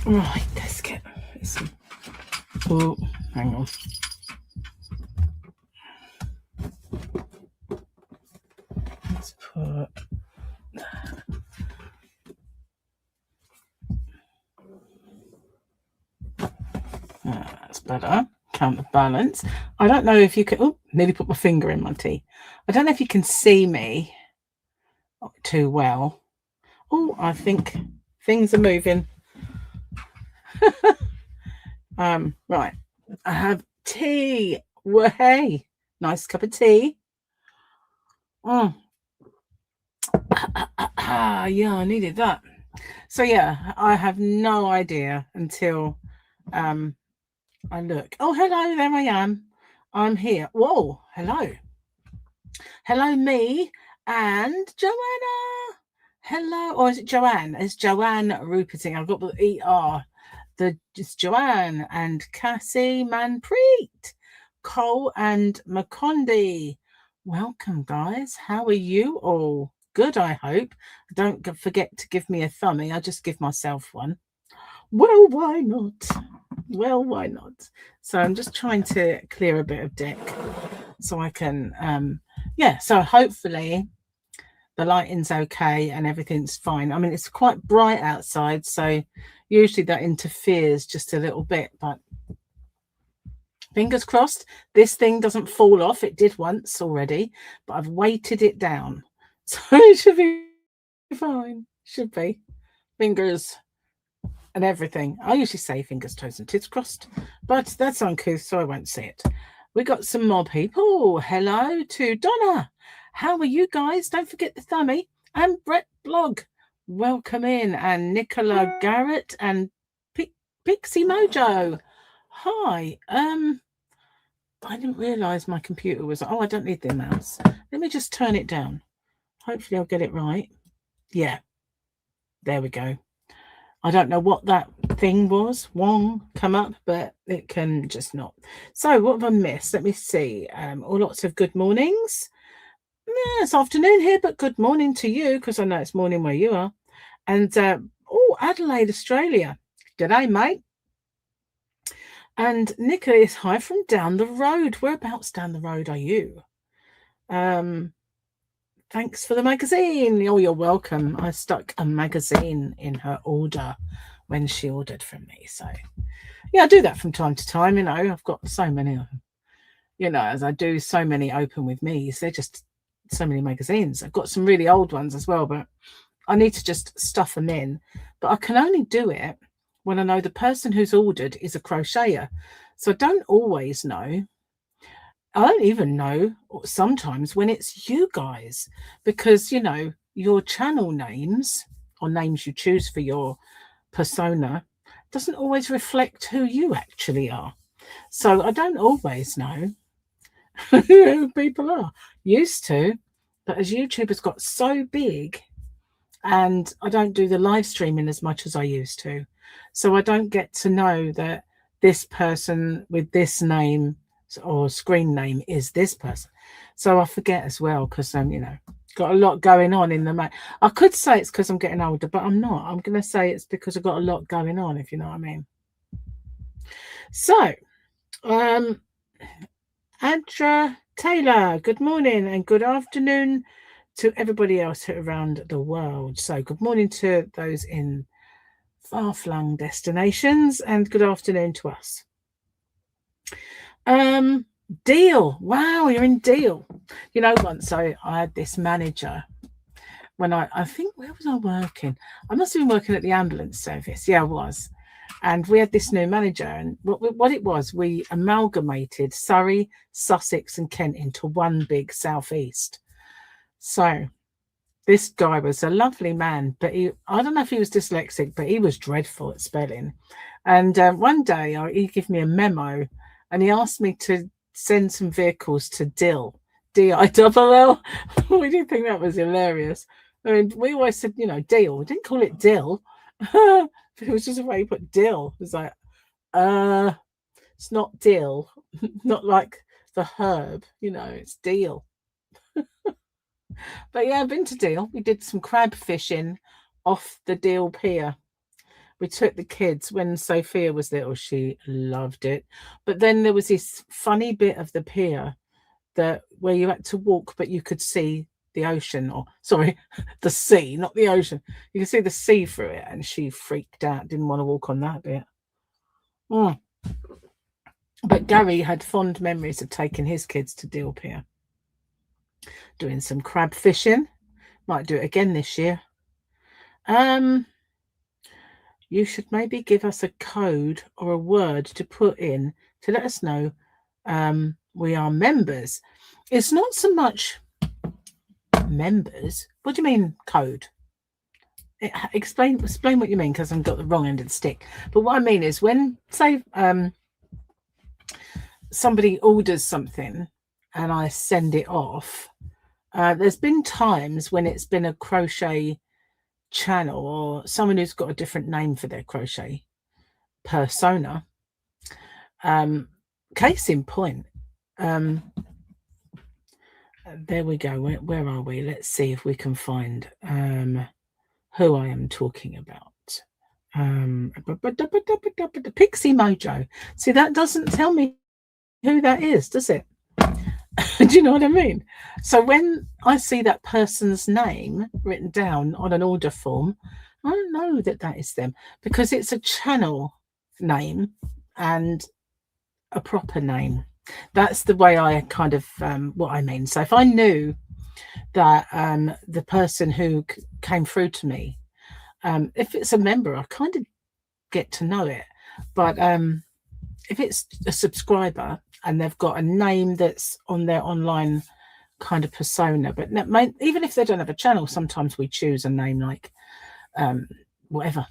Right, let's get some. Oh, hang on. Let's put. That's better. Counterbalance. I don't know if you can. Oh, nearly put my finger in my tea. I don't know if you can see me too well. Oh, I think things are moving. Right. I have tea. Well, hey, nice cup of tea. Yeah, I needed that. So yeah, I have no idea until I look. Oh, hello, there I am. I'm here. Whoa, hello. Hello, me and Joanna. Hello, or is it Joanne? It's Joanne Ruperting. I've got the ER. It's Joanne and Cassie Manpreet, Cole and Macondi. Welcome, guys. How are you all? Good, I hope. Don't forget to give me a thumbie. I just give myself one. Well, why not? Well, why not? So I'm just trying to clear a bit of deck so I can, so hopefully the lighting's okay and everything's fine. I mean, it's quite bright outside, so usually that interferes just a little bit, but fingers crossed this thing doesn't fall off. It did once already, but I've weighted it down. So it should be fine. Should be. Fingers and everything. I usually say fingers, toes, and tits crossed, but that's uncouth, so I won't say it. We got some more people. Hello to Donna. How are you guys? Don't forget the thumbie. And Brett Blog. Welcome in. And Nicola Garrett and Pixie Mojo. Hi. I didn't realise my computer was. Oh, I don't need the mouse. Let me just turn it down. Hopefully I'll get it right. Yeah. There we go. I don't know what that thing was. Wong come up, but it can just not. So what have I missed? Let me see. Lots of good mornings. It's afternoon here, but good morning to you, because I know it's morning where you are. And Adelaide, Australia. G'day, mate. And Nicola is hi from down the road. Whereabouts down the road are you? Thanks for the magazine. Oh, you're welcome. I stuck a magazine in her order when she ordered from me. So, yeah, I do that from time to time. You know, I've got so many of them. You know, as I do so many open with me, they're just so many magazines. I've got some really old ones as well, but I need to just stuff them in. But I can only do it when I know the person who's ordered is a crocheter. So I don't always know. I don't even know sometimes when it's you guys, because, you know, your channel names or names you choose for your persona doesn't always reflect who you actually are. So I don't always know who people are. Used to, but as YouTube has got so big and I don't do the live streaming as much as I used to, so I don't get to know that this person with this name or screen name is this person. So I forget as well, because you know, got a lot going on in the I could say it's because I'm getting older, but I'm not. I'm going to say it's because I've got a lot going on, if you know what I mean. So, Adra Taylor, good morning and good afternoon to everybody else around the world. So good morning to those in far-flung destinations and good afternoon to us. Deal. Wow, you're in Deal. You know, once I had this manager when I think, where was I working? I must have been working at the ambulance service. Yeah, I was. And we had this new manager, and what it was, we amalgamated Surrey, Sussex and Kent into one big southeast. So this guy was a lovely man, but I don't know if he was dyslexic, but he was dreadful at spelling. And one day he gave me a memo and he asked me to send some vehicles to Dill, D-I-double-L. We did think that was hilarious. I mean, we always said, you know, Deal. We didn't call it Dill. It was just a way you put Dill. It was like, it's not dill, not like the herb, you know, it's Deal. But yeah, I've been to Deal. We did some crab fishing off the Deal pier, we took the kids when Sophia was little. She loved it. But then there was this funny bit of the pier that where you had to walk, but you could see the ocean, or sorry, the sea, not the ocean. You could see the sea through it, and she freaked out, didn't want to walk on that bit. But Gary had fond memories of taking his kids to Deal Pier, doing some crab fishing. Might do it again this year. You should maybe give us a code or a word to put in to let us know we are members. It's not so much members. What do you mean code? Explain what you mean, because I've got the wrong end of the stick. But what I mean is when, say, somebody orders something and I send it off, there's been times when it's been a crochet channel or someone who's got a different name for their crochet persona. Case in point, there we go. Where are we? Let's see if we can find who I am talking about. Pixie Mojo. See, that doesn't tell me who that is, does it? Do you know what I mean? So when I see that person's name written down on an order form, I don't know that that is them, because it's a channel name and a proper name. That's the way I kind of what I mean. So if I knew that the person who came through to me, if it's a member, I kind of get to know it. But if it's a subscriber and they've got a name that's on their online kind of persona, but even if they don't have a channel, sometimes we choose a name like whatever.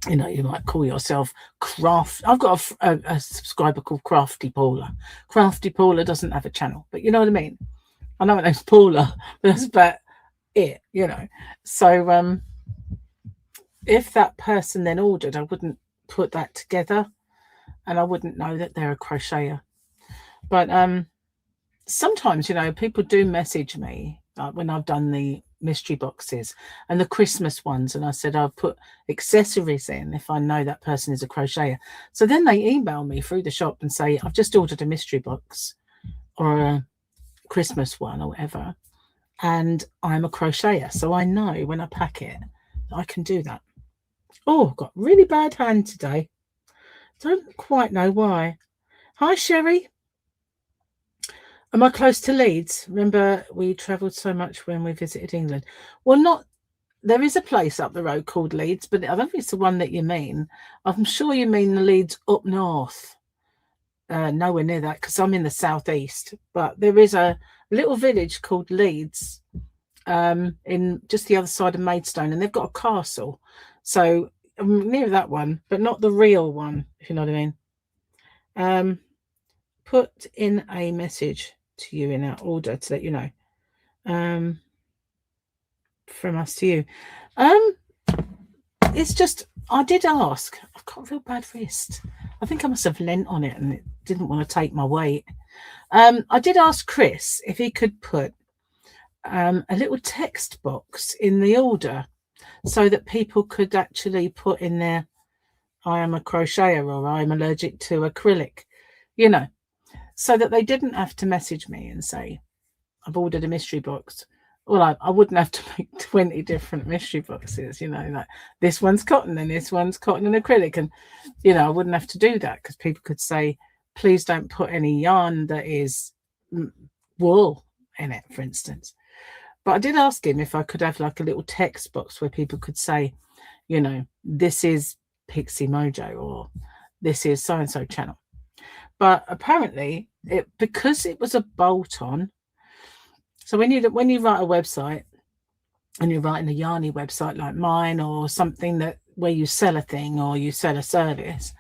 You know, you might call yourself Craft. I've got a subscriber called Crafty Paula. Crafty Paula doesn't have a channel, but you know what I mean? I know my name's Paula, but that's about it, you know. So if that person then ordered, I wouldn't put that together and I wouldn't know that they're a crocheter. But sometimes, you know, people do message me when I've done the mystery boxes and the Christmas ones, and I said I'll put accessories in if I know that person is a crocheter. So then they email me through the shop and say, I've just ordered a mystery box or a Christmas one or whatever, and I'm a crocheter, so I know when I pack it I can do that. Oh, got really bad hand today, don't quite know why. Hi Sherry. Am I close to Leeds? Remember, we travelled so much when we visited England. Well, not. There is a place up the road called Leeds, but I don't think it's the one that you mean. I'm sure you mean the Leeds up north. Nowhere near that, because I'm in the southeast. But there is a little village called Leeds in just the other side of Maidstone, and they've got a castle. So I'm near that one, but not the real one, if you know what I mean. Put in a message to you in our order to let you know from us to you. It's just, I did ask. I've got a real bad wrist. I think I must have leant on it and it didn't want to take my weight. I did ask Chris if he could put a little text box in the order so that people could actually put in there, I am a crocheter, or I'm allergic to acrylic, you know, so that they didn't have to message me and say, I've ordered a mystery box. Well, I wouldn't have to make 20 different mystery boxes, you know, like this one's cotton and this one's cotton and acrylic. And, you know, I wouldn't have to do that because people could say, please don't put any yarn that is wool in it, for instance. But I did ask him if I could have like a little text box where people could say, you know, this is Pixie Mojo or this is so-and-so channel. But apparently, because it was a bolt-on. So when you write a website and you're writing a yarny website like mine or something that where you sell a thing or you sell a service,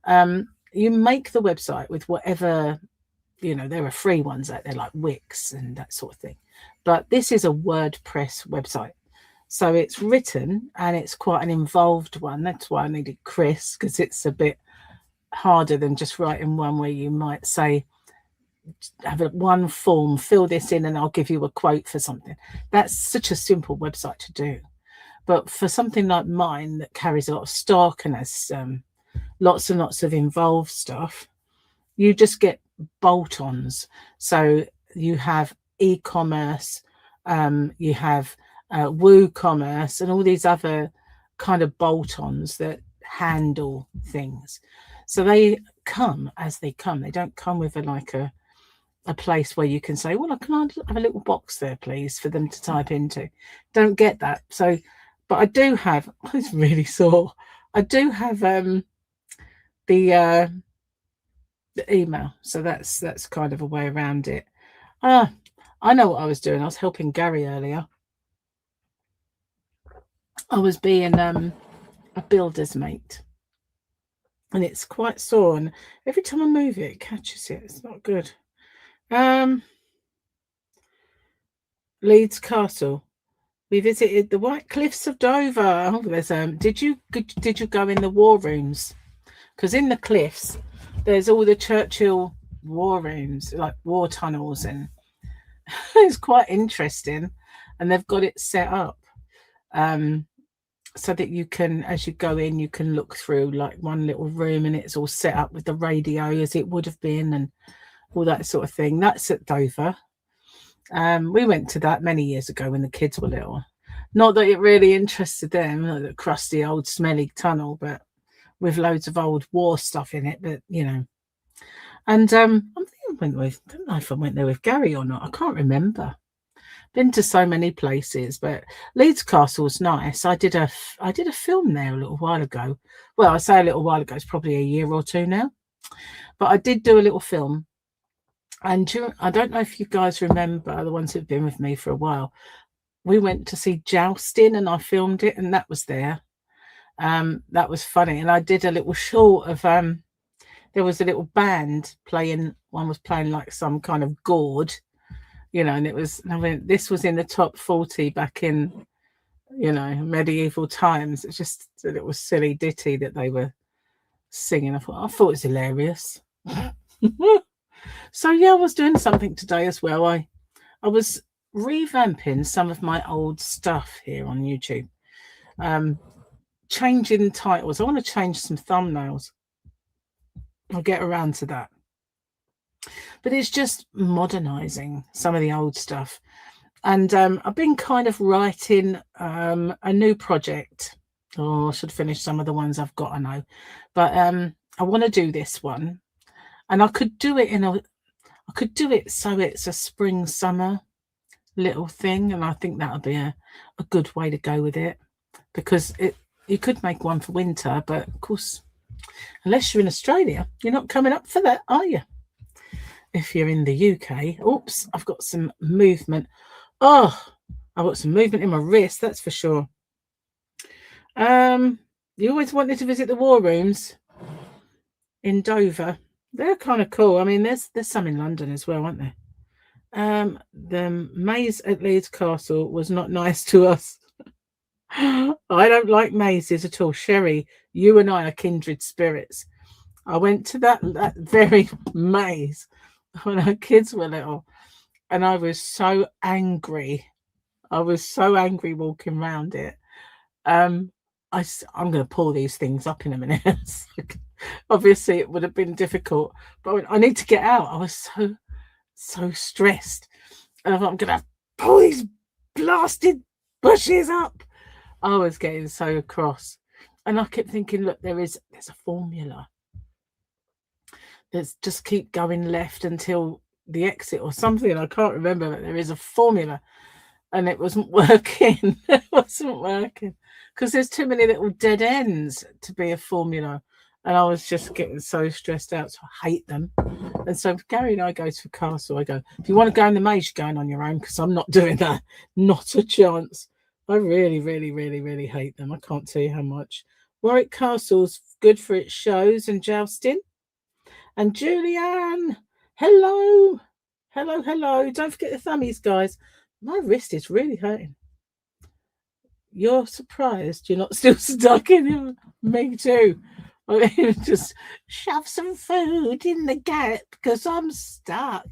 you make the website with whatever, you know, there are free ones out there like Wix and that sort of thing. But this is a WordPress website. So it's written and it's quite an involved one. That's why I needed Chris, because it's a bit harder than just writing one where you might say, have one form, fill this in and I'll give you a quote for something. That's such a simple website to do. But for something like mine that carries a lot of stock and has lots and lots of involved stuff, you just get bolt-ons. So you have e-commerce, you have WooCommerce, and all these other kind of bolt-ons that handle things. So they come as they come. They don't come with a place where you can say, well, can I have a little box there, please, for them to type into? Don't get that. So, but I do have, it's really sore. I do have the email. So that's kind of a way around it. I know what I was doing. I was helping Gary earlier. I was being a builder's mate. And it's quite sore. And every time I move it, it catches it. It's not good. Leeds Castle. We visited the White Cliffs of Dover. Oh, there's did you go in the war rooms? Because in the cliffs there's all the Churchill war rooms, like war tunnels, and it's quite interesting. And they've got it set up so that you can, as you go in, you can look through like one little room, and it's all set up with the radio as it would have been and all that sort of thing. That's at Dover. We went to that many years ago when the kids were little. Not that it really interested them, the crusty old smelly tunnel, but with loads of old war stuff in it. But you know, and I'm thinking I don't know if I went there with Gary or not. I can't remember. Been to so many places, but Leeds Castle's nice. I did a film there a little while ago. Well, I say a little while ago. It's probably a year or two now. But I did do a little film. And I don't know if you guys remember, the ones who've been with me for a while, we went to see Jousting and I filmed it, and that was there. That was funny. And I did a little short of, there was a little band playing, one was playing like some kind of gourd, you know, and it was, I mean, this was in the top 40 back in, you know, medieval times. It's just a little silly ditty that they were singing. I thought it was hilarious. So yeah, I was doing something today as well. I was revamping some of my old stuff here on YouTube, changing titles. I want to change some thumbnails. I'll get around to that, but it's just modernizing some of the old stuff. And I've been kind of writing a new project. Oh, I should finish some of the ones I've got, I know, but I want to do this one, and I could do it so it's a spring summer little thing, and I think that'll be a good way to go with it, because you could make one for winter, but of course, unless you're in Australia, you're not coming up for that, are you? If you're in the UK, oops, I've got some movement. Oh, I've got some movement in my wrist, that's for sure. You always wanted to visit the war rooms in Dover. They're kind of cool. I mean, there's some in London as well, aren't there? The maze at Leeds Castle was not nice to us. I don't like mazes at all. Sherry, you and I are kindred spirits. I went to that very maze when our kids were little, and I was so angry. I was so angry walking around it. I'm going to pull these things up in a minute. Obviously, it would have been difficult, but I need to get out. I was so stressed. And I'm going to pull these blasted bushes up. I was getting so cross. And I kept thinking, look, there's a formula. Let's just keep going left until the exit or something. I can't remember, but there is a formula. And it wasn't working. It wasn't working. Because there's too many little dead ends to be a formula. And I was just getting so stressed out. So I hate them. And so if Gary and I go to a castle, I go, if you want to go in the maze, you're going on your own, because I'm not doing that. Not a chance. I really, really, really, really hate them. I can't tell you how much. Warwick Castle's good for its shows and jousting. And Julianne, hello. Hello, hello. Don't forget the thummies, guys. My wrist is really hurting. You're surprised you're not still stuck in him. Me too. I mean, just shove some food in the gap because I'm stuck.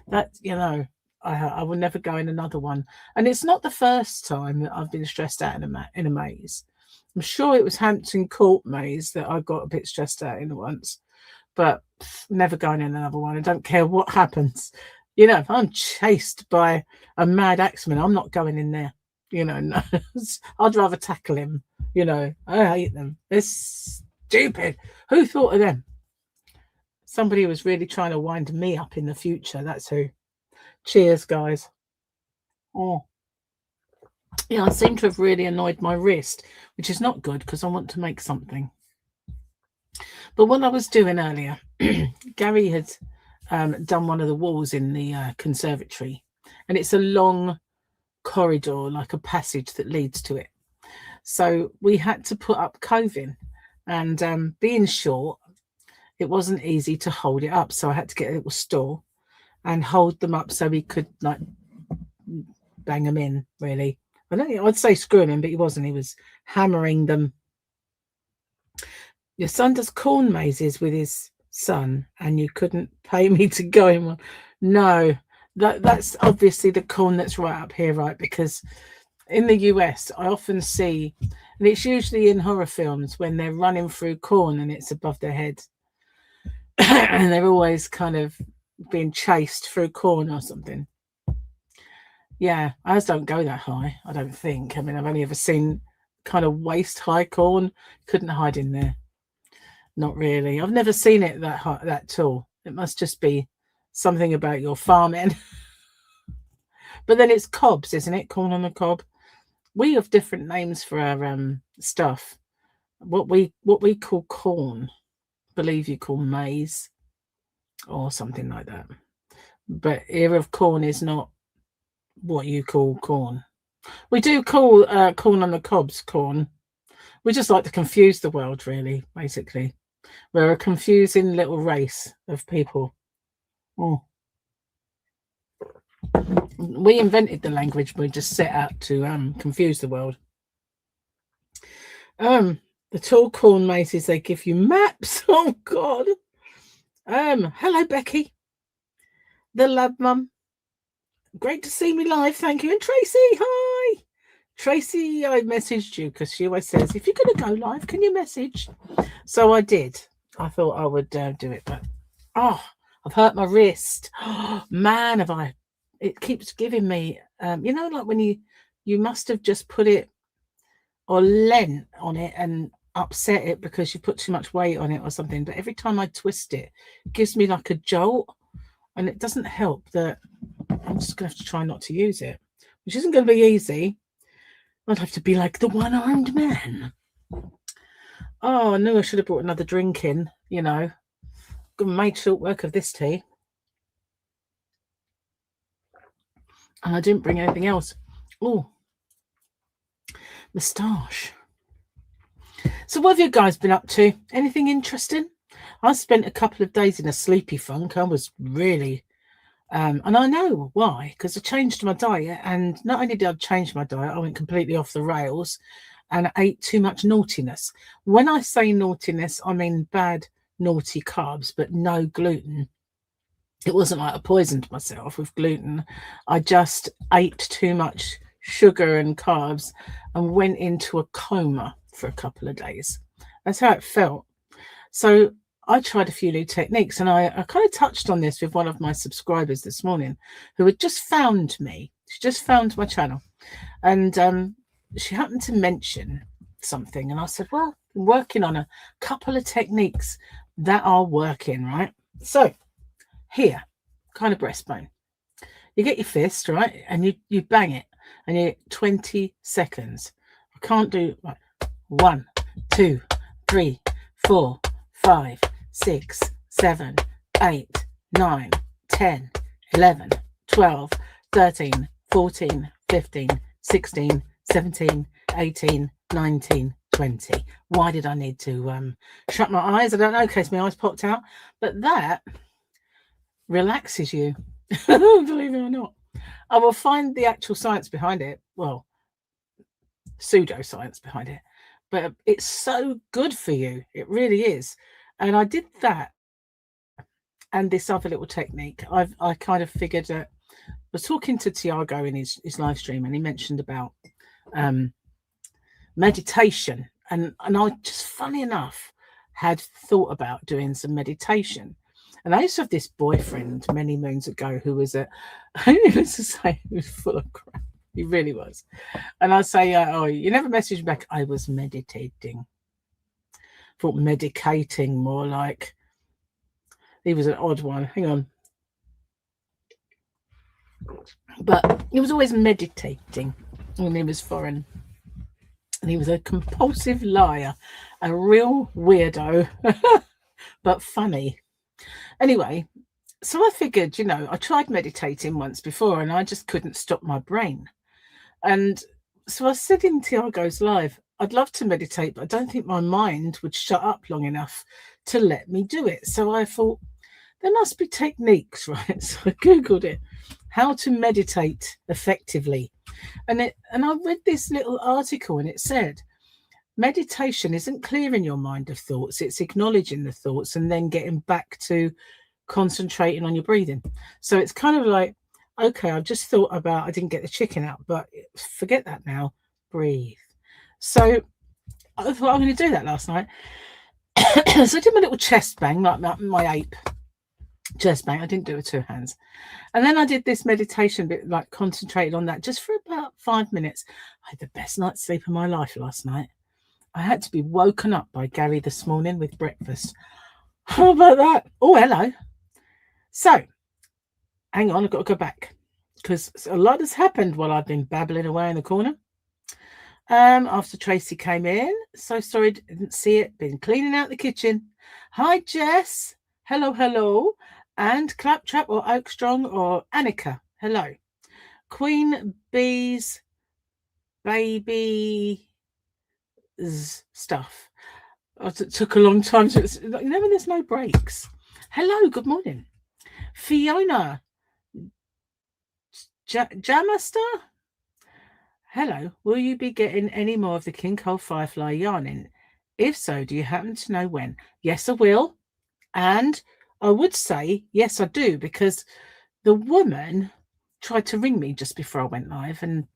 That's, you know, I will never go in another one. And it's not the first time that I've been stressed out in a maze. I'm sure it was Hampton Court maze that I got a bit stressed out in once, but never going in another one. I don't care what happens. You know, if I'm chased by a mad axeman, I'm not going in there. You know, no. I'd rather tackle him. You know, I hate them. They're stupid. Who thought of them? Somebody was really trying to wind me up in the future. That's who. Cheers, guys. Oh, yeah, I seem to have really annoyed my wrist, which is not good because I want to make something. But what I was doing earlier, Gary had done one of the walls in the conservatory, and it's a long corridor, like a passage that leads to it. So we had to put up coving, and being short, it wasn't easy to hold it up. So I had to get a little stool and hold them up so we could like bang them in, really. I'd say screwing him, but he wasn't. He was hammering them. Your son does corn mazes with his son, and you couldn't pay me to go in one. No, that's obviously the corn that's right up here, right? Because in the US, I often see, and it's usually in horror films when they're running through corn and it's above their head, and they're always kind of being chased through corn or something. Yeah, ours don't go that high, I don't think. I mean, I've only ever seen kind of waist-high corn. Couldn't hide in there. Not really. I've never seen it that high, that tall. It must just be something about your farming. But then it's cobs, isn't it? Corn on the cob. We have different names for our stuff. What we call corn, I believe you call maize or something like that. But ear of corn is not what you call corn. We do call corn on the cobs corn. We just like to confuse the world, really, basically. We're a confusing little race of people. Oh. We invented the language. We just set out to confuse the world. The tall corn mazes, they give you maps. Oh, God. Hello, Becky. The lab mum. Great to see me live. Thank you. And Tracy, hi. Tracy, I messaged you because she always says, if you're going to go live, can you message? So I did. I thought I would do it, but I've hurt my wrist. Oh, man, have I. It keeps giving me, you know, like when you must have just put it or lent on it and upset it because you put too much weight on it or something. But every time I twist it, it gives me like a jolt, and it doesn't help that I'm just going to have to try not to use it, which isn't going to be easy. I'd have to be like the one-armed man. Oh, I knew I should have brought another drink in, you know. Made short work of this tea. And I didn't bring anything else. Oh, moustache. So what have you guys been up to? Anything interesting? I spent a couple of days in a sleepy funk. I was really... and I know why, because I changed my diet, and not only did I change my diet, I went completely off the rails and I ate too much naughtiness. When I say naughtiness, I mean bad, naughty carbs, but no gluten. It wasn't like I poisoned myself with gluten. I just ate too much sugar and carbs and went into a coma for a couple of days. That's how it felt. So I tried a few new techniques, and I kind of touched on this with one of my subscribers this morning who had just found me. She just found my channel, and she happened to mention something, and I said, well, I'm working on a couple of techniques that are working, right? So here, kind of breastbone. You get your fist, right? And you bang it, and you 20 seconds. I can't do like 1, 2, 3, 4, 5, 6, 7, 8, 9, 10, 11, 12, 13, 14, 15, 16, 17, 18, 19, 20. Why did I need to shut my eyes? I don't know, in case my eyes popped out. But that relaxes you, believe it or not. I will find the actual science behind it. Well, pseudoscience behind it. But it's so good for you. It really is. And I did that and this other little technique. I kind of figured that was talking to Tiago in his live stream, and he mentioned about meditation, and I just, funny enough, had thought about doing some meditation. And I used to have this boyfriend many moons ago who was he was full of crap. He really was. And I'd say, oh, you never messaged me back. I was meditating. Thought medicating more like. He was an odd one. Hang on. But he was always meditating when he was foreign. And he was a compulsive liar, a real weirdo, but funny. Anyway, so I figured, I tried meditating once before and I just couldn't stop my brain. And so I said in Tiago's live, I'd love to meditate, but I don't think my mind would shut up long enough to let me do it. So I thought, there must be techniques, right? So I Googled it, how to meditate effectively. And I read this little article and it said, meditation isn't clearing your mind of thoughts, it's acknowledging the thoughts and then getting back to concentrating on your breathing. So it's kind of like, okay, I've just thought about, I didn't get the chicken out, but forget that now, breathe. So I thought I'm going to do that last night. So I did my little chest bang, like my ape chest bang. I didn't do it with 2 hands. And then I did this meditation bit, like concentrated on that just for about 5 minutes. I had the best night's sleep of my life last night. I had to be woken up by Gary this morning with breakfast. How about that? Oh, hello. So, hang on, I've got to go back because a lot has happened while I've been babbling away in the corner. After Tracy came in, so sorry, didn't see it. Been cleaning out the kitchen. Hi, Jess. Hello, hello. And Claptrap or Oakstrong or Annika. Hello. Queen Bee's baby stuff. It took a long time to, when there's no breaks. Hello, good morning. Fiona Jamaster. Hello, will you be getting any more of the King Cole Firefly yarning? If so, do you happen to know when? Yes, I will. And I would say, yes, I do, because the woman tried to ring me just before I went live. And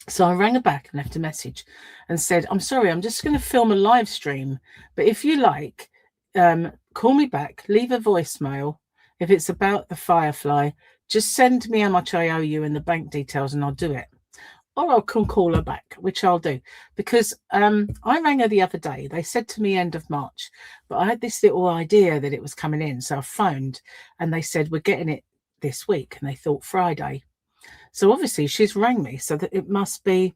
so I rang her back and left a message and said, I'm sorry, I'm just going to film a live stream. But if you like, call me back, leave a voicemail. If it's about the Firefly, just send me how much I owe you and the bank details and I'll do it. Or I can call her back, which I'll do. Because I rang her the other day. They said to me end of March. But I had this little idea that it was coming in. So I phoned and they said, we're getting it this week. And they thought Friday. So obviously she's rang me. So that it must be,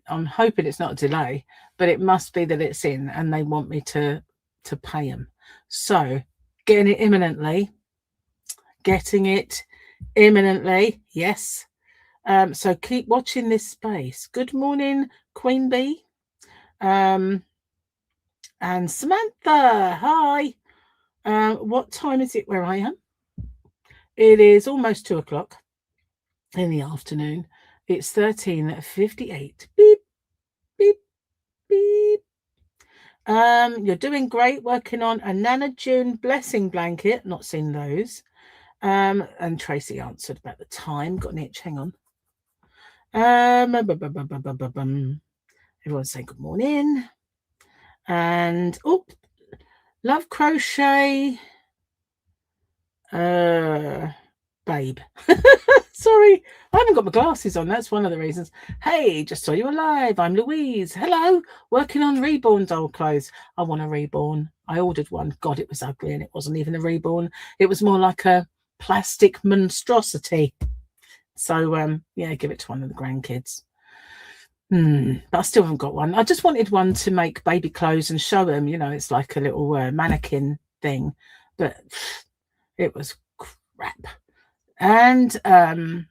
I'm hoping it's not a delay, but it must be that it's in and they want me to pay them. So getting it imminently. Getting it imminently. Yes. So keep watching this space. Good morning, Queen Bee. And Samantha, hi. What time is it where I am? It is almost 2 o'clock in the afternoon. It's 13:58. Beep, beep, beep. You're doing great, working on a Nana June blessing blanket. Not seen those. And Tracy answered about the time. Got an itch, hang on. Everyone say good morning. And love crochet. Babe. Sorry, I haven't got my glasses on. That's one of the reasons. Hey, just saw you alive. I'm Louise. Hello. Working on reborn doll clothes. I want a reborn. I ordered one. God, it was ugly and it wasn't even a reborn. It was more like a plastic monstrosity. So, yeah, give it to one of the grandkids. But I still haven't got one. I just wanted one to make baby clothes and show them, it's like a little mannequin thing. But it was crap. And you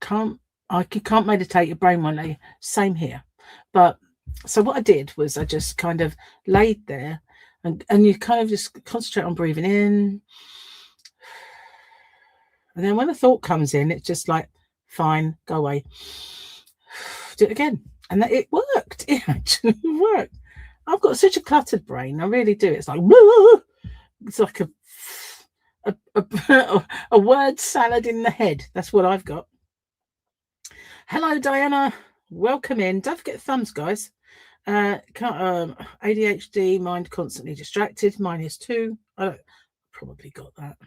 can't meditate, your brain won't lay. Same here. But so what I did was I just kind of laid there and you kind of just concentrate on breathing in. And then when a thought comes in, it's just like, fine, go away. Do it again. And it worked. It actually worked. I've got such a cluttered brain. I really do. It's like, woo! It's like a word salad in the head. That's what I've got. Hello, Diana. Welcome in. Don't forget the thumbs, guys. ADHD, mind constantly distracted. Mine is too. I probably got that.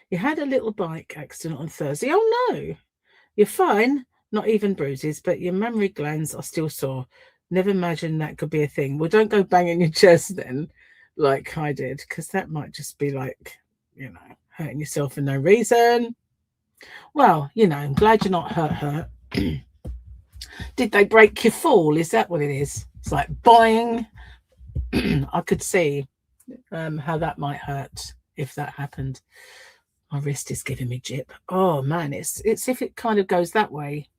You had a little bike accident on Thursday. Oh no, you're fine. Not even bruises, but your mammary glands are still sore. Never imagined that could be a thing. Well, don't go banging your chest then, like I did, because that might just be like, you know, hurting yourself for no reason. Well, you know, I'm glad you're not hurt. Did they break your fall? Is that what it is? It's like boing. I could see how that might hurt if that happened. My wrist is giving me jip. Oh man, it's if it kind of goes that way.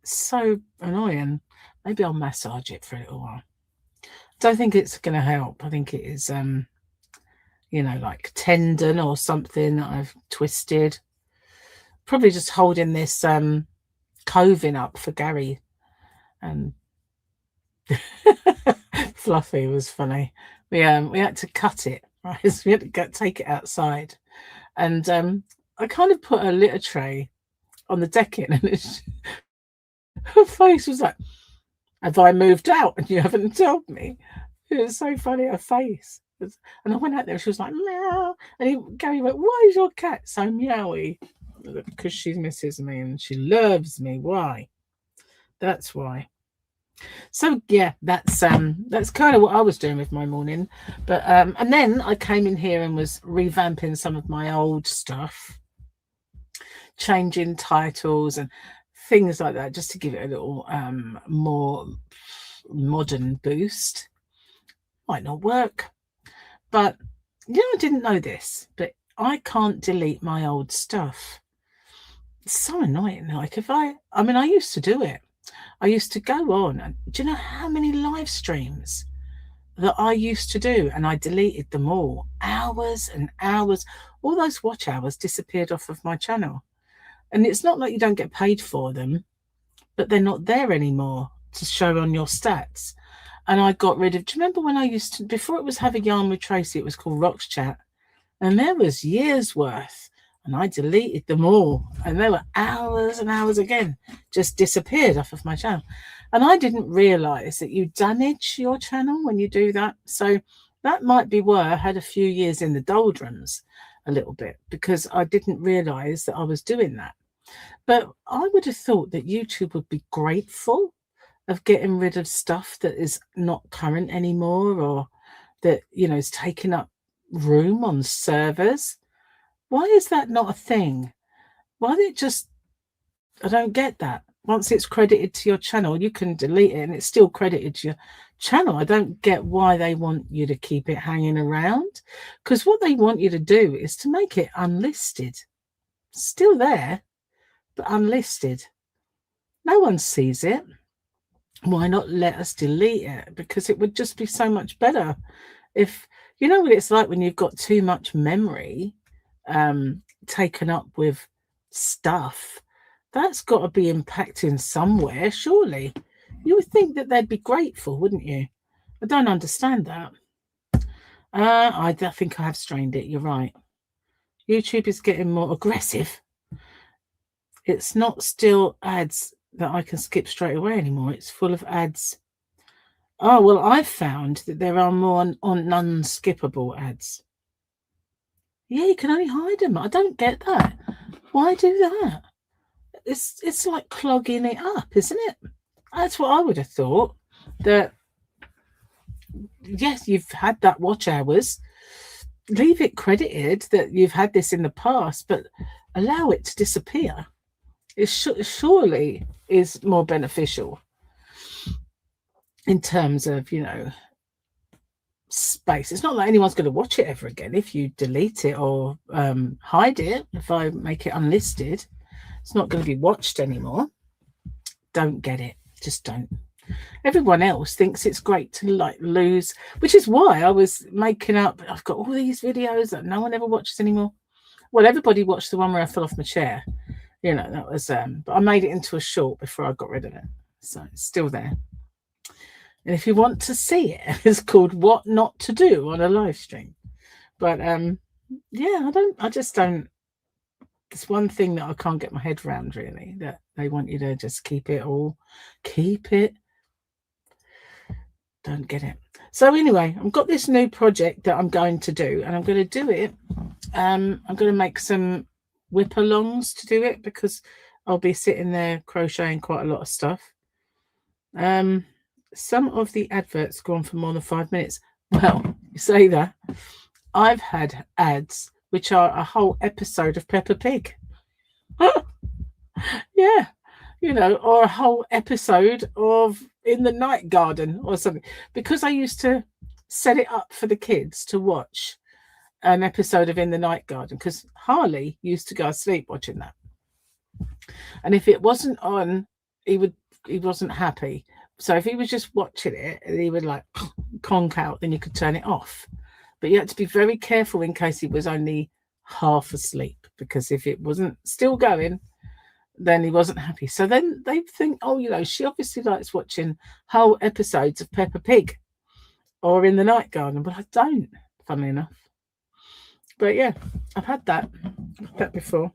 So annoying. Maybe I'll massage it for a little while. Don't think it's going to help. I think it is, you know, like tendon or something that I've twisted. Probably just holding this coving up for Gary. And Fluffy was funny. We had to cut it, right? So we had to take it outside. And I kind of put a litter tray on the decking, and her face was like, have I moved out and you haven't told me? It was so funny, her face. And I went out there and she was like, meow. And Gary went, why is your cat so meowy? Because she misses me and she loves me. Why? That's why. So yeah, that's kind of what I was doing with my morning. But and then I came in here and was revamping some of my old stuff, changing titles and things like that, just to give it a little more modern boost. Might not work, but you know, I didn't know this, but I can't delete my old stuff. It's so annoying. Like if I mean, I used to do it. I used to go on, and do you know how many live streams that I used to do? And I deleted them all. Hours and hours. All those watch hours disappeared off of my channel. And it's not like you don't get paid for them, but they're not there anymore to show on your stats. And I got rid of, do you remember when I used to, before it was Have a Yarn with Tracy, it was called Rocks Chat. And there was years worth. And I deleted them all. And there were hours and hours again, just disappeared off of my channel. And I didn't realize that you damage your channel when you do that. So that might be why I had a few years in the doldrums a little bit, because I didn't realize that I was doing that. But I would have thought that YouTube would be grateful of getting rid of stuff that is not current anymore, or that, you know, is taking up room on servers. Why is that not a thing? Why did it just, I don't get that. Once it's credited to your channel, you can delete it and it's still credited to your channel. I don't get why they want you to keep it hanging around, because what they want you to do is to make it unlisted. Still there, but unlisted. No one sees it. Why not let us delete it? Because it would just be so much better if, you know what it's like when you've got too much memory taken up with stuff. That's got to be impacting somewhere, surely. You would think that they'd be grateful, wouldn't you? I don't understand that. I think I have strained it. You're right. YouTube is getting more aggressive. It's not still ads that I can skip straight away anymore. It's full of ads. Oh, well, I've found that there are more on unskippable ads. Yeah, you can only hide them. I don't get that. Why do that? It's like clogging it up, isn't it? That's what I would have thought. That, yes, you've had that watch hours. Leave it credited that you've had this in the past, but allow it to disappear. It surely is more beneficial in terms of, you know, space. It's not like anyone's going to watch it ever again if you delete it or hide it. If I make it unlisted, it's not going to be watched anymore. Don't get it. Just don't. Everyone else thinks it's great to like lose, which is why I was making up. I've got all these videos that no one ever watches anymore. Well, everybody watched the one where I fell off my chair. You know, that was but I made it into a short before I got rid of it, so it's still there. And if you want to see it, it's called What Not to Do on a live stream. But yeah, I just don't. It's one thing that I can't get my head around, really, that they want you to just keep it. Don't get it. So anyway, I've got this new project that I'm going to do, and I'm going to do it. I'm going to make some whip alongs to do it because I'll be sitting there crocheting quite a lot of stuff. Some of the adverts go on for more than 5 minutes. Well, you say that. I've had ads which are a whole episode of Peppa Pig. Yeah, or a whole episode of In the Night Garden or something. Because I used to set it up for the kids to watch an episode of In the Night Garden, because Harley used to go to sleep watching that. And if it wasn't on, he wasn't happy. So if he was just watching it, he would like conk out, then you could turn it off. But you had to be very careful in case he was only half asleep, because if it wasn't still going, then he wasn't happy. So then they think, oh, she obviously likes watching whole episodes of Peppa Pig or In the Night Garden. But I don't, funnily enough. But yeah, I've had that before.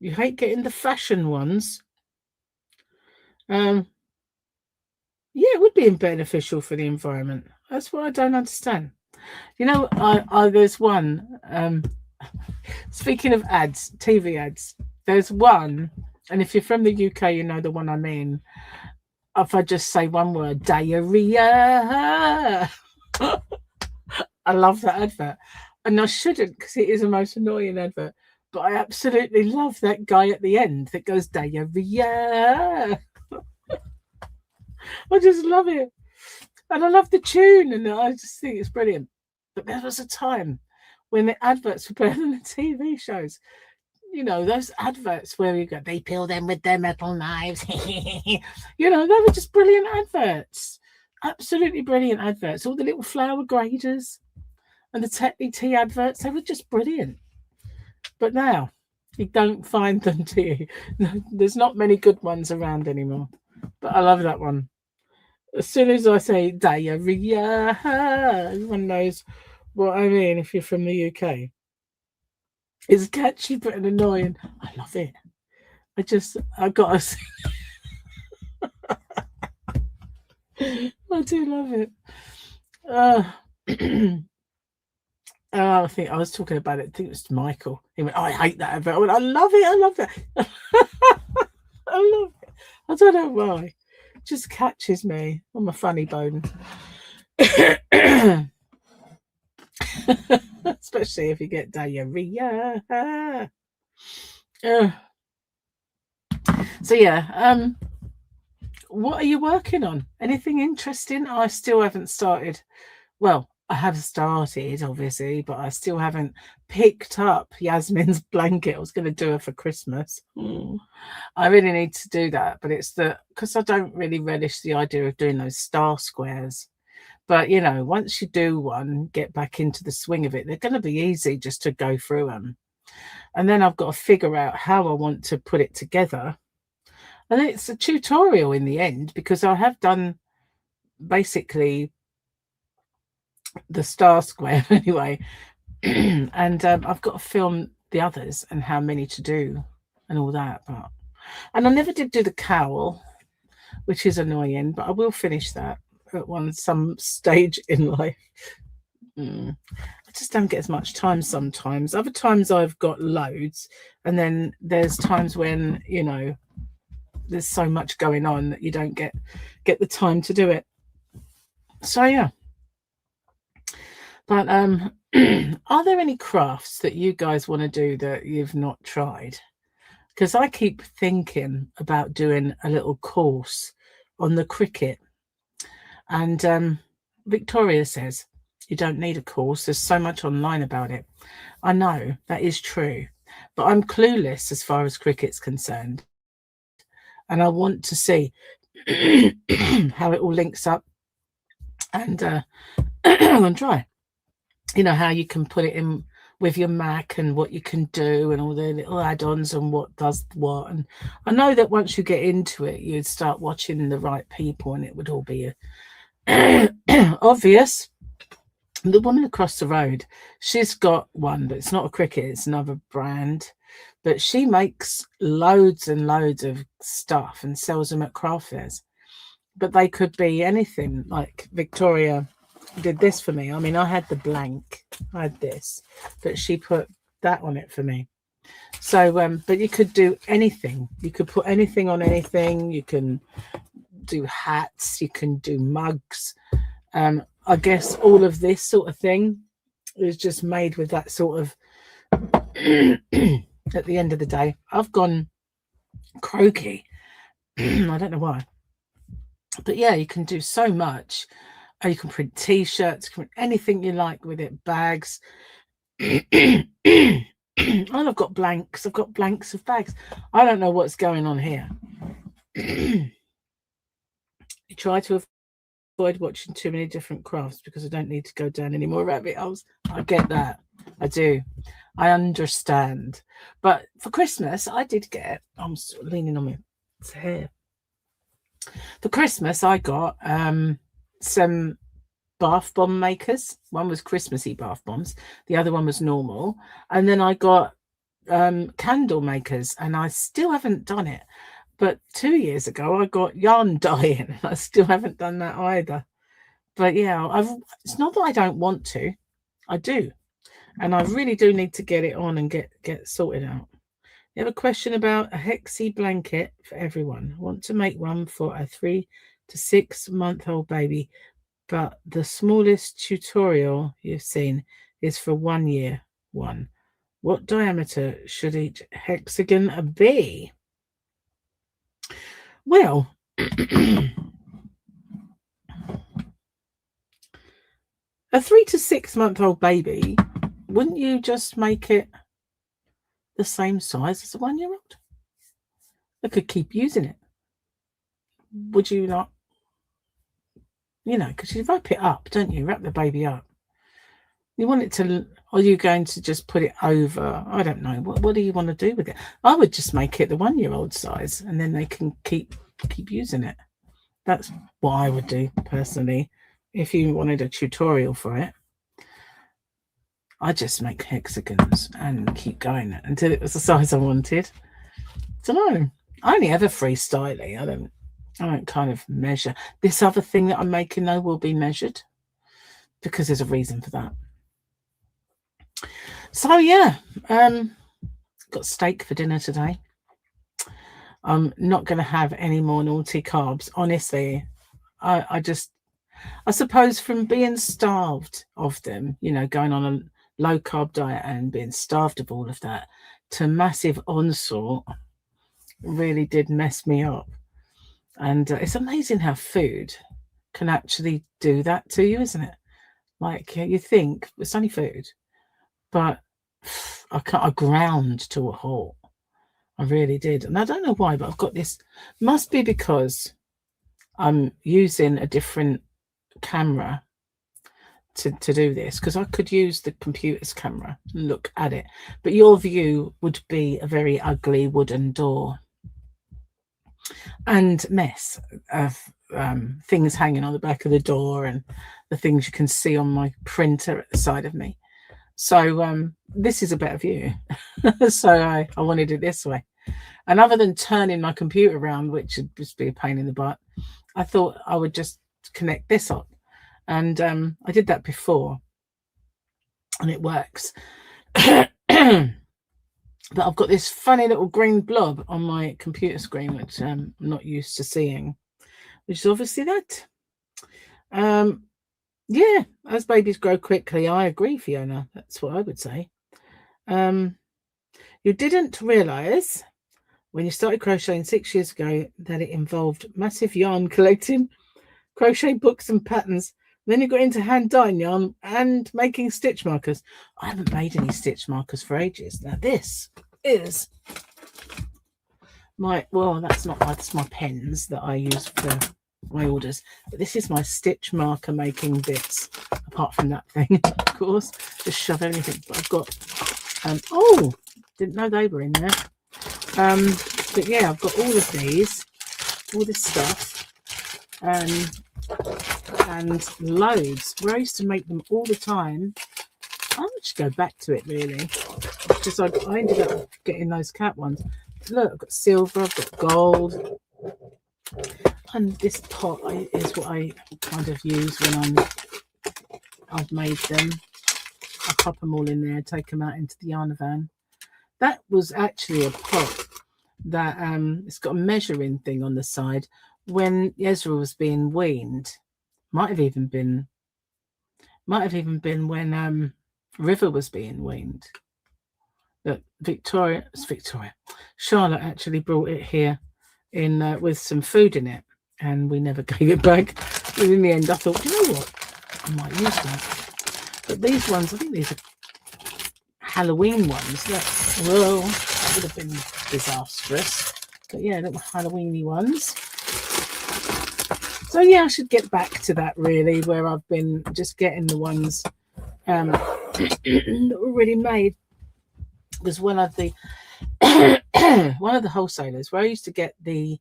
You hate getting the fashion ones. Yeah, it would be beneficial for the environment. That's what I don't understand. There's one. Speaking of ads, TV ads, there's one, and if you're from the UK, you know the one I mean. If I just say one word, diarrhea. I love that advert, and I shouldn't, because it is the most annoying advert. But I absolutely love that guy at the end that goes diarrhea. I just love it. And I love the tune, and I just think it's brilliant. But there was a time when the adverts were better than the TV shows. Those adverts where they peel them with their metal knives. They were just brilliant adverts. Absolutely brilliant adverts. All the little flower graders and the Tetley tea adverts, they were just brilliant. But now, you don't find them, do you? There's not many good ones around anymore. But I love that one. As soon as I say diarrhea, everyone knows what I mean if you're from the UK. It's catchy but annoying. I love it. I gotta say, I do love it. I think I was talking about it. I think it was Michael. He went, I hate that advert. I went, I love it. I love that. I love it. I don't know why. It just catches me on my funny bone. Especially if you get diarrhea. So yeah, what are you working on? Anything interesting? I still haven't started. Well, I have started, obviously, but I still haven't picked up Yasmin's blanket. I was going to do her for Christmas. I really need to do that, but it's because I don't really relish the idea of doing those star squares. But, once you do one, get back into the swing of it, they're going to be easy just to go through them. And then I've got to figure out how I want to put it together. And it's a tutorial in the end, because I have done basically the star square anyway. And I've got to film the others and how many to do and all that. And I never did do the cowl, which is annoying, but I will finish that at some stage in life. I just don't get as much time sometimes. Other times I've got loads, and then there's times when there's so much going on that you don't get the time to do it. So yeah. But are there any crafts that you guys want to do that you've not tried? Because I keep thinking about doing a little course on the Cricut. And Victoria says, you don't need a course. There's so much online about it. I know, that is true. But I'm clueless as far as Cricut's concerned. And I want to see how it all links up. And I'm going to try. How you can put it in with your Mac and what you can do and all the little add-ons and what does what. And I know that once you get into it, you'd start watching the right people and it would all be obvious. The woman across the road, she's got one, but it's not a Cricut, it's another brand. But she makes loads and loads of stuff and sells them at craft fairs. But they could be anything. Like Victoria did this for me. I mean, I had the blank, I had this, but she put that on it for me. So, but you could do anything. You could put anything on anything. You can do hats. You can do mugs. I guess all of this sort of thing is just made with that sort of, at the end of the day, I've gone croaky. I don't know why. But yeah, you can do so much. You can print t-shirts, anything you like with it, bags. And I've got blanks. I've got blanks of bags. I don't know what's going on here. You try to avoid watching too many different crafts because I don't need to go down any more rabbit holes. I get that. I do. I understand. But for Christmas, I did get, I'm sort of leaning on my hair. For Christmas, I got some bath bomb makers. One was Christmassy bath bombs. The other one was normal. And then I got candle makers, and I still haven't done it. But 2 years ago, I got yarn dyeing. I still haven't done that either. But yeah, it's not that I don't want to. I do. And I really do need to get it on and get sorted out. You have a question about a hexie blanket for everyone. I want to make one for a 3 to 6 month old baby, but the smallest tutorial you've seen is for 1 year one. What diameter should each hexagon be? Well, a 3 to 6 month old baby, wouldn't you just make it the same size as a 1 year old? I could keep using it. Would you not? You know, because you wrap it up, don't you? Wrap the baby up. You want it to, or are you going to just put it over? I don't know. What do you want to do with it? I would just make it the 1 year old size, and then they can keep using it. That's what I would do personally. If you wanted a tutorial for it, I just make hexagons and keep going until it was the size I wanted. Don't know. I only ever freestyling. I don't kind of measure. This other thing that I'm making though will be measured because there's a reason for that. So yeah, got steak for dinner today. I'm not going to have any more naughty carbs. Honestly, I suppose from being starved of them, you know, going on a low carb diet and being starved of all of that to massive onslaught really did mess me up. And it's amazing how food can actually do that to you, isn't it? Like you think it's only food, but I ground to a halt. I really did. And I don't know why, but I've got this. Must be because I'm using a different camera to do this, because I could use the computer's camera and look at it, but your view would be a very ugly wooden door and mess of things hanging on the back of the door and the things you can see on my printer at the side of me. So this is a better view. So I wanted it this way. And other than turning my computer around, which would just be a pain in the butt, I thought I would just connect this up. And I did that before and it works. But I've got this funny little green blob on my computer screen, which I'm not used to seeing, which is obviously that. Yeah, as babies grow quickly, I agree, Fiona. That's what I would say. You didn't realise when you started crocheting 6 years ago that it involved massive yarn collecting, crochet books and patterns. Then you got into hand dyeing yarn and making stitch markers. I haven't made any stitch markers for ages. Now this is my, well, that's my pens that I use for my orders, but this is my stitch marker making bits, apart from that thing, of course, just shove everything. But I've got oh, didn't know they were in there. But yeah, I've got all of these, all this stuff, and loads. Where I used to make them all the time. I would just go back to it really, because I ended up getting those cat ones. Look, I've got silver, I've got gold, and this pot is what I kind of use when I've made them. I pop them all in there, take them out into the yarn van. That was actually a pot that it's got a measuring thing on the side. When Ezra was being weaned, might have even been when River was being weaned. That Charlotte actually brought it here in with some food in it, and we never gave it back. But in the end, I thought, you know what, I might use that. But these ones, I think these are Halloween ones. That would have been disastrous. But yeah, little Halloweeny ones. So yeah, I should get back to that really, where I've been just getting the ones already made. Because one of the wholesalers where I used to get the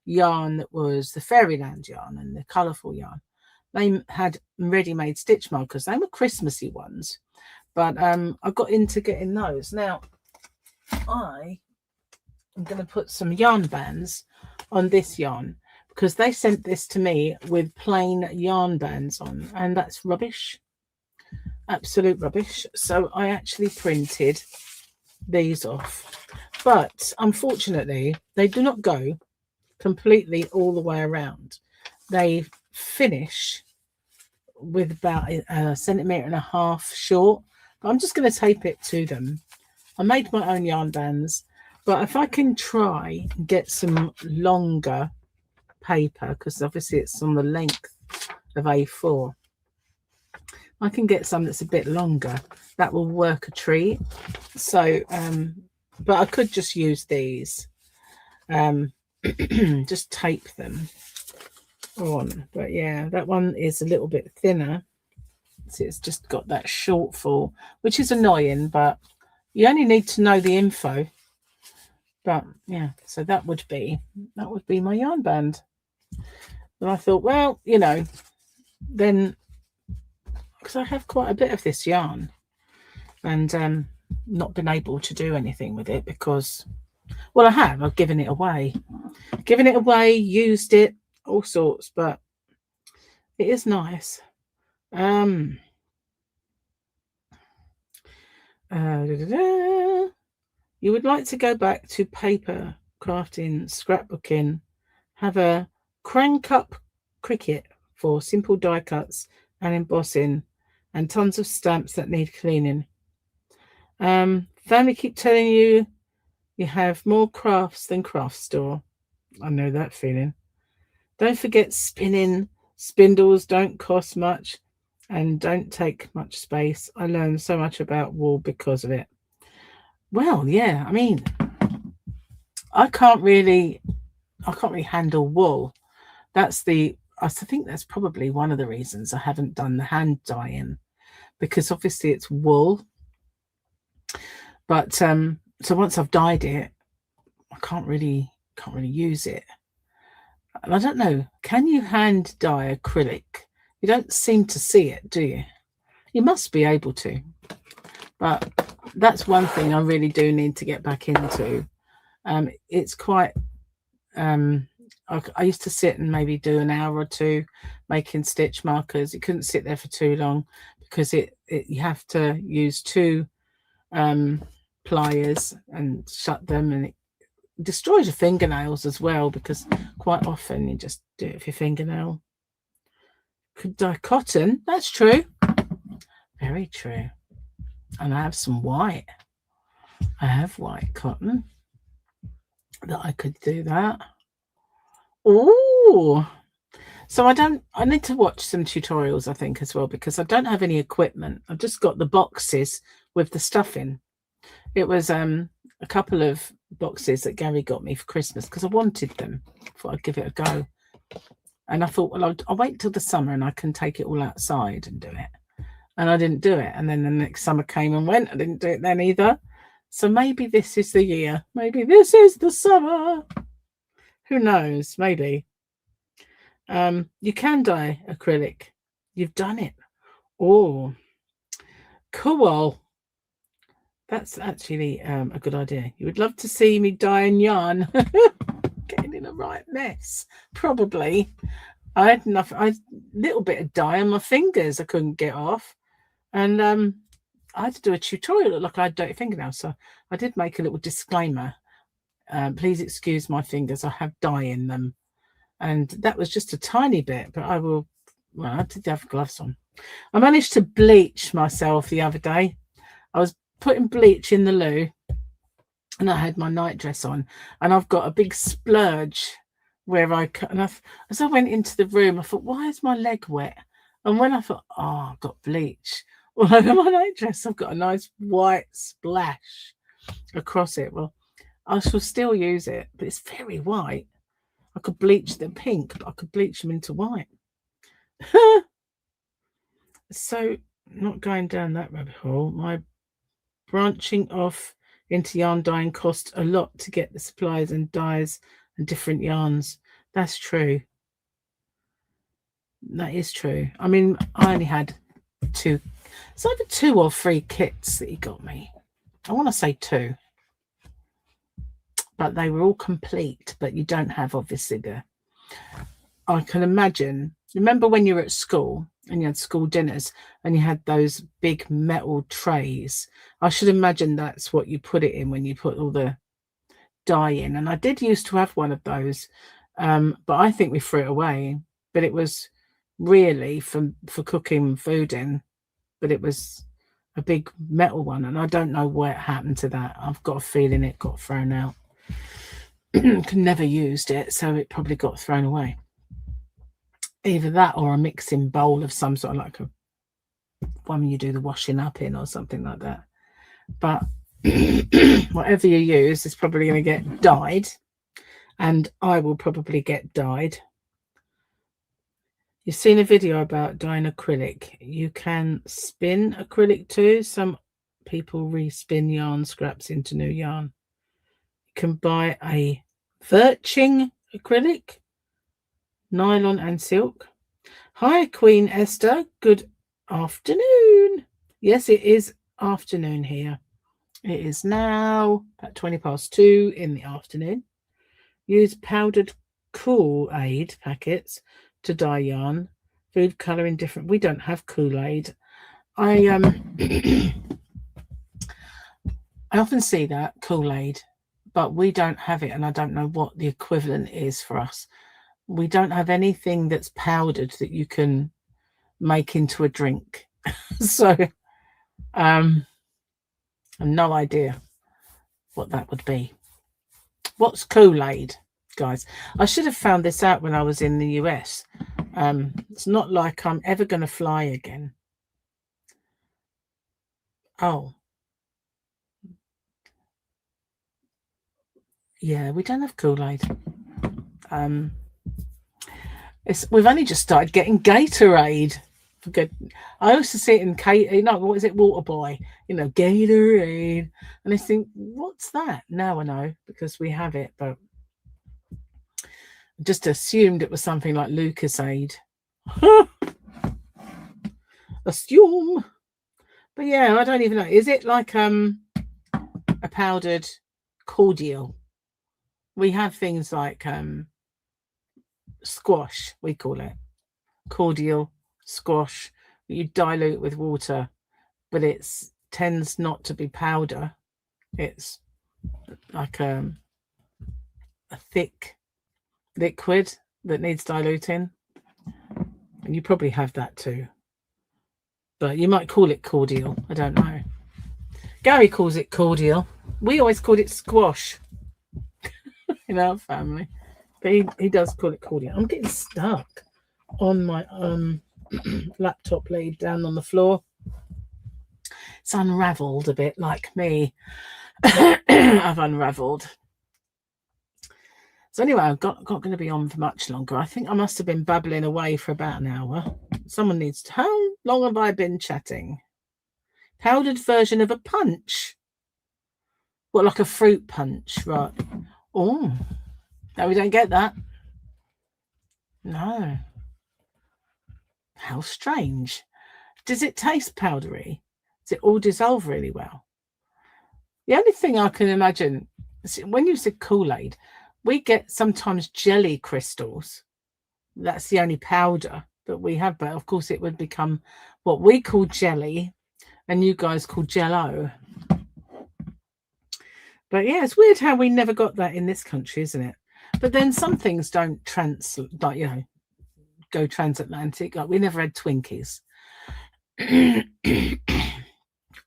yarn that was the Fairyland yarn and the colourful yarn, they had ready-made stitch markers. They were Christmassy ones, but I got into getting those. Now I am going to put some yarn bands on this yarn, because they sent this to me with plain yarn bands on, and that's rubbish, absolute rubbish. So I actually printed these off, but unfortunately they do not go completely all the way around. They finish with about a 1.5 centimeters short, but I'm just going to tape it to them. I made my own yarn bands, but if I can try and get some longer paper, because obviously it's on the length of A4, I can get some that's a bit longer. That will work a treat. So but I could just use these, just tape them on. But yeah, that one is a little bit thinner, so it's just got that shortfall, which is annoying, but you only need to know the info. But yeah, so that would be my yarn band. And I thought, well, you know, then, because I have quite a bit of this yarn and not been able to do anything with it because, well, I've given it away, used it, all sorts, but it is nice. You would like to go back to paper crafting, scrapbooking, have a crank up Cricut for simple die cuts and embossing, and tons of stamps that need cleaning. Family keep telling you have more crafts than craft store. I know that feeling. Don't forget spinning. Spindles don't cost much and don't take much space. I learned so much about wool because of it. Well, yeah, I mean, I can't really handle wool. I think that's probably one of the reasons I haven't done the hand dyeing, because obviously it's wool. But so once I've dyed it, I can't really use it. And I don't know, can you hand dye acrylic? You don't seem to see it, do you? You must be able to. But that's one thing I really do need to get back into. It's quite I used to sit and maybe do an hour or two making stitch markers. You couldn't sit there for too long because you have to use 2 pliers and shut them, and it destroys your fingernails as well, because quite often you just do it with your fingernail. Could dye cotton. That's true. Very true. And I have some white. I have white cotton that I could do that. Oh, so I need to watch some tutorials, I think, as well, because I don't have any equipment. I've just got the boxes with the stuff in. It was a couple of boxes that Gary got me for Christmas because I wanted them. I thought I'd give it a go. And I thought, well, I'll wait till the summer and I can take it all outside and do it. And I didn't do it. And then the next summer came and went. I didn't do it then either. So maybe this is the year. Maybe this is the summer. Who knows? Maybe. You can dye acrylic. You've done it. Oh, cool. That's actually a good idea. You would love to see me dyeing yarn. Getting in a right mess. Probably. I had enough. I had a little bit of dye on my fingers I couldn't get off. And I had to do a tutorial. It looked like I had dirty fingernails. So I did make a little disclaimer. Please excuse my fingers. I have dye in them. And that was just a tiny bit, but I will. Well, I did have gloves on. I managed to bleach myself the other day. I was putting bleach in the loo and I had my nightdress on and I've got a big splurge where as I went into the room, I thought, why is my leg wet? And when I thought, oh, I've got bleach all over my nightdress, I've got a nice white splash across it. Well, I shall still use it, but it's very white. I could bleach them pink, but I could bleach them into white. So, not going down that rabbit hole. My branching off into yarn dyeing cost a lot to get the supplies and dyes and different yarns. That's true. That is true. I mean, I only had two. It's either 2 or 3 kits that he got me. I want to say 2. But they were all complete, but you don't have obviously I can imagine. Remember when you were at school and you had school dinners and you had those big metal trays? I should imagine that's what you put it in when you put all the dye in. And I did used to have one of those, but I think we threw it away. But it was really for cooking food in, but it was a big metal one. And I don't know what happened to that. I've got a feeling it got thrown out. Never used it, so it probably got thrown away. Either that or a mixing bowl of some sort, like a one you do the washing up in or something like that. But whatever you use is probably going to get dyed, and I will probably get dyed. You've seen a video about dyeing acrylic. You can spin acrylic too. Some people respin yarn scraps into new yarn. You can buy a virching acrylic, nylon and silk. Hi, Queen Esther. Good afternoon. Yes, it is afternoon here. It is now about 2:20 in the afternoon. Use powdered Kool-Aid packets to dye yarn. Food colouring different. We don't have Kool-Aid. I often see that Kool-Aid, but we don't have it, and I don't know what the equivalent is for us. We don't have anything that's powdered that you can make into a drink. So I've no idea what that would be. What's Kool-Aid, guys? I should have found this out when I was in the US. It's not like I'm ever going to fly again. Oh. Yeah, we don't have Kool-Aid. We've only just started getting Gatorade. I also see it in what is it, Waterboy? Gatorade, and I think, what's that? Now I know because we have it, but I just assumed it was something like Lucasade. Assume, but yeah, I don't even know. Is it like a powdered cordial? We have things like squash, we call it cordial, squash. You dilute with water, but it tends not to be powder. It's like a thick liquid that needs diluting, and you probably have that too, but you might call it cordial. I don't know. Gary calls it cordial. We always called it squash in our family, but he does call it cordial. I'm getting stuck on my laptop laid down on the floor. It's unraveled a bit like me. I've unraveled. So anyway, I'm not going to be on for much longer. I think I must have been babbling away for about an hour. Someone needs to... How long have I been chatting? Powdered version of a punch. What, like a fruit punch? Right. Oh, no, we don't get that. No. How strange. Does it taste powdery? Does it all dissolve really well? The only thing I can imagine, when you said Kool-Aid, we get sometimes jelly crystals. That's the only powder that we have. But of course, it would become what we call jelly and you guys call Jello. But yeah, it's weird how we never got that in this country, isn't it? But then some things don't go transatlantic. Like we never had Twinkies.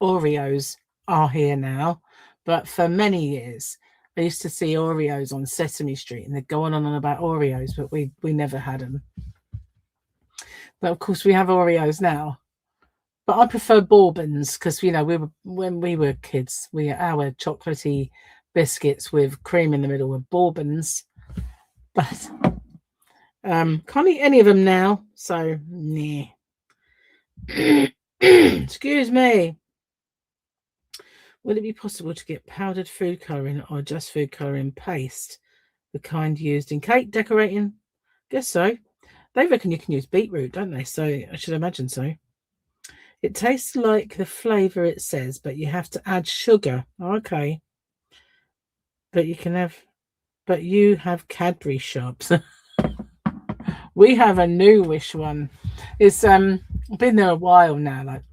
Oreos are here now, but for many years I used to see Oreos on Sesame Street and they'd go on and on about Oreos, but we never had them. But of course we have Oreos now. But I prefer Bourbons because when we were kids, our chocolatey biscuits with cream in the middle were Bourbons. But can't eat any of them now, so nah. Excuse me. Would it be possible to get powdered food colouring or just food colouring paste, the kind used in cake decorating? Guess so. They reckon you can use beetroot, don't they? So I should imagine so. It tastes like the flavour it says, but you have to add sugar. Okay. But you have Cadbury shops. We have a newish one. It's been there a while now, like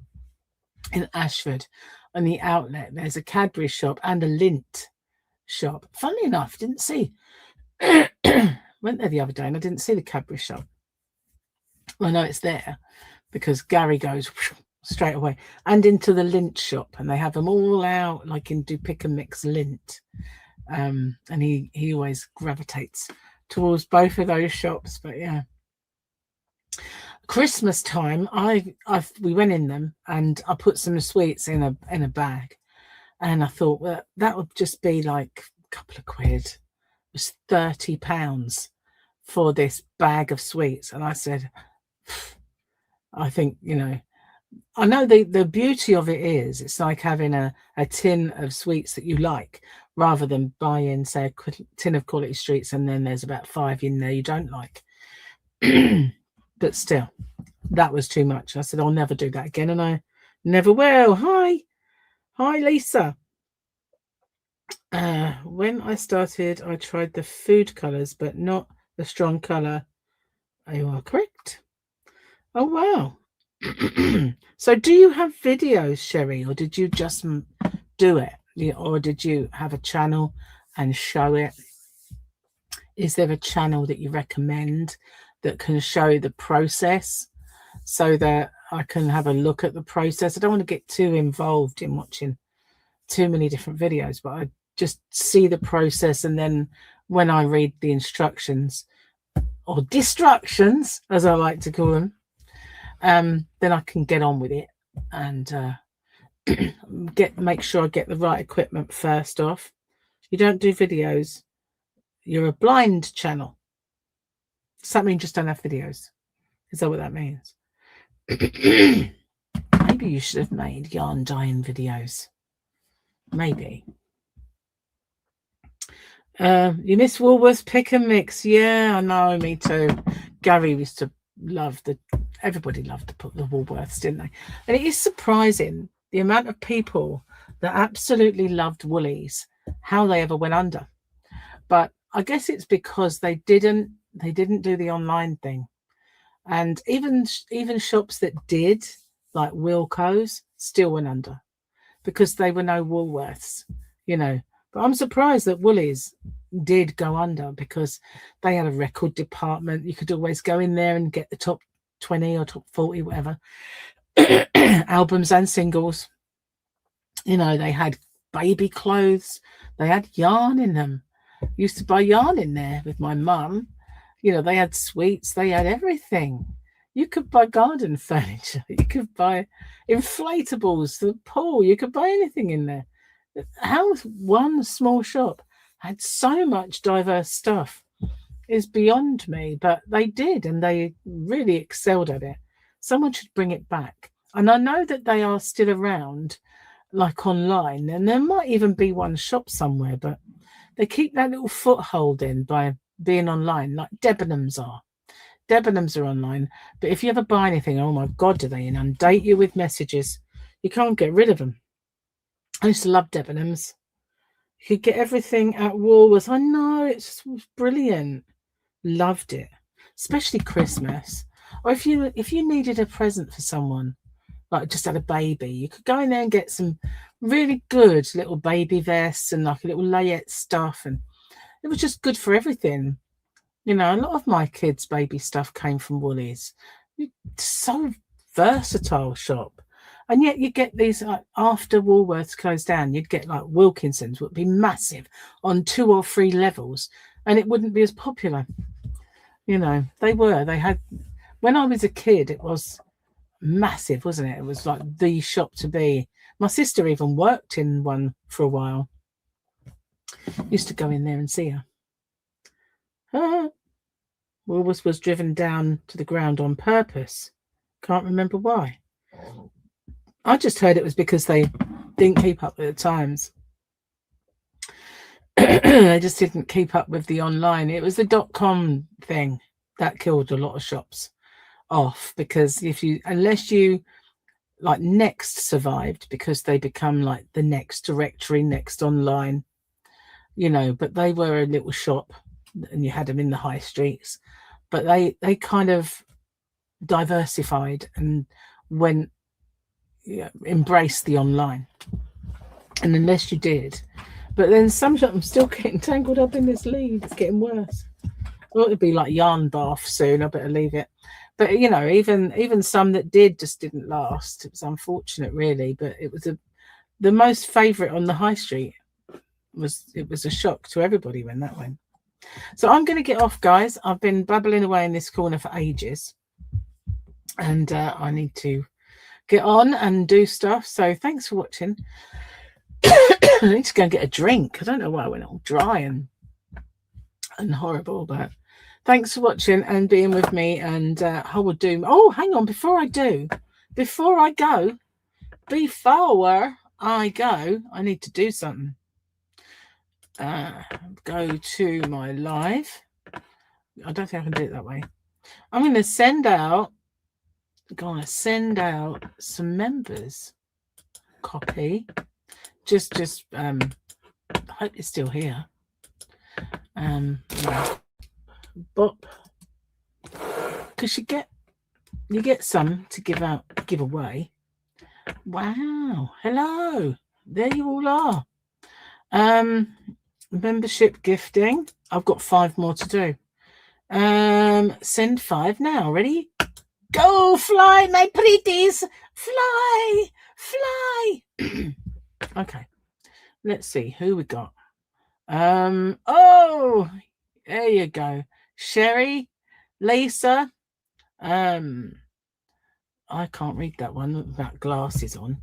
in Ashford. On the outlet, there's a Cadbury shop and a Lindt shop. Funnily enough, didn't see. Went there the other day and I didn't see the Cadbury shop. Well, I know it's there because Gary goes straight away and into the Lindt shop, and they have them all out, like in Do Pick and Mix Lindt. And he always gravitates towards both of those shops. But yeah, Christmas time, we went in them and I put some sweets in a bag, and I thought, well, that would just be like a couple of quid. It was £30 for this bag of sweets, and I said, I think I know the beauty of it is it's like having a tin of sweets that you like, rather than buying, say, a tin of Quality Streets and then there's about 5 in there you don't like. But still, that was too much. I said, I'll never do that again, and I never will. Hi, Lisa. When I started, I tried the food colours, but not the strong colour. You are correct. Oh, wow. So do you have videos, Sherry, or did you just do it? Or did you have a channel and show it? Is there a channel that you recommend that can show the process so that I can have a look at the process? I don't want to get too involved in watching too many different videos, but I just see the process, and then when I read the instructions, or destructions as I like to call them, then I can get on with it and make sure I get the right equipment first off. You don't do videos, you're a blind channel. Does that mean just don't have videos? Is that what that means? Maybe you should have made yarn dyeing videos. Maybe. You miss Woolworths Pick and Mix. Yeah, I know, me too. Gary used to love everybody loved to put the Woolworths, didn't they? And it is surprising the amount of people that absolutely loved Woolies, how they ever went under. But I guess it's because they didn't do the online thing. And even shops that did, like Wilko's, still went under because they were no Woolworths, But I'm surprised that Woolies did go under because they had a record department. You could always go in there and get the top 20 or top 40, whatever, albums and singles. They had baby clothes. They had yarn in them. Used to buy yarn in there with my mum. They had sweets. They had everything. You could buy garden furniture. You could buy inflatables, the pool. You could buy anything in there. How one small shop had so much diverse stuff is beyond me, but they did, and they really excelled at it. Someone should bring it back. And I know that they are still around, like online, and there might even be one shop somewhere, but they keep that little foothold in by being online, like Debenhams are. Debenhams are online, but if you ever buy anything, oh my God, do they inundate you with messages? You can't get rid of them. I used to love Debenhams. You could get everything at Woolworths. I know, it's brilliant. Loved it, especially Christmas. Or if you needed a present for someone, like just had a baby, you could go in there and get some really good little baby vests and like a little layette stuff, and it was just good for everything. You know, a lot of my kids' baby stuff came from Woolies. It's so versatile shop. And yet you get these, after Woolworths closed down, you'd get like Wilkinson's would be massive on 2 or 3 levels, and it wouldn't be as popular. You know, they had, when I was a kid, it was massive, wasn't it? It was like the shop to be. My sister even worked in one for a while. Used to go in there and see her. Woolworths was driven down to the ground on purpose. Can't remember why. I just heard it was because they didn't keep up with the times. They just didn't keep up with the online. It was the .com thing that killed a lot of shops off, because unless you like Next survived because they become like the Next directory, Next online, you know, but they were a little shop and you had them in the high streets, but they kind of diversified and went, embraced the online. And unless you did, but then some shops, I'm still getting tangled up in this lead. It's getting worse. Well, it'd be like yarn bath soon. I better leave it. But you know, even some that did just didn't last. It was unfortunate, really. But it was the most favourite on the high street. It was a shock to everybody when that went. So I'm going to get off, guys. I've been babbling away in this corner for ages, and I need to get on and do stuff. So thanks for watching. I need to go and get a drink. I don't know why I went all dry and horrible, but thanks for watching and being with me. And I will do. Oh, hang on! Before I go, I need to do something. Go to my live. I don't think I can do it that way. I'm going to send out. Some members. Copy. Just I hope you're still here. Bop, because you get some to give away. Wow, hello, there you all are. Membership gifting, I've got 5 more to do. Send 5 now. Ready? Go, fly, my pretties, fly. Okay, let's see who we got. Oh, there you go. Sherry, Lisa. I can't read that one without glasses on.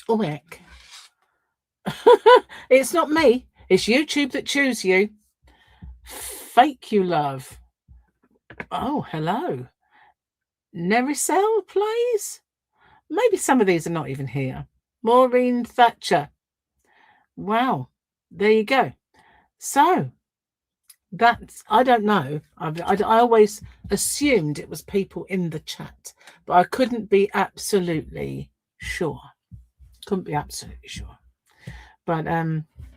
Oh, heck. It's not me. It's YouTube that choose you. Fake you love. Oh, hello. Nerisel plays. Maybe some of these are not even here. Maureen Thatcher. Wow. There you go. So that's, I don't know. I always assumed it was people in the chat, but I couldn't be absolutely sure. But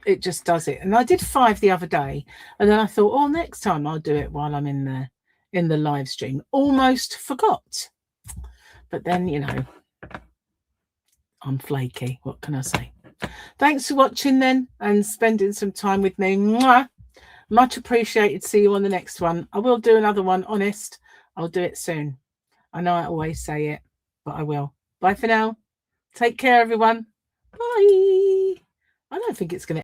it just does it. And I did 5 the other day, and then I thought, oh, next time I'll do it while I'm in the live stream. Almost forgot. But then, you know, I'm flaky. What can I say? Thanks for watching then and spending some time with me. Mwah! Much appreciated. See you on the next one. I will do another one, honest. I'll do it soon. I know I always say it, but I will. Bye for now. Take care, everyone. Bye. I don't think it's going to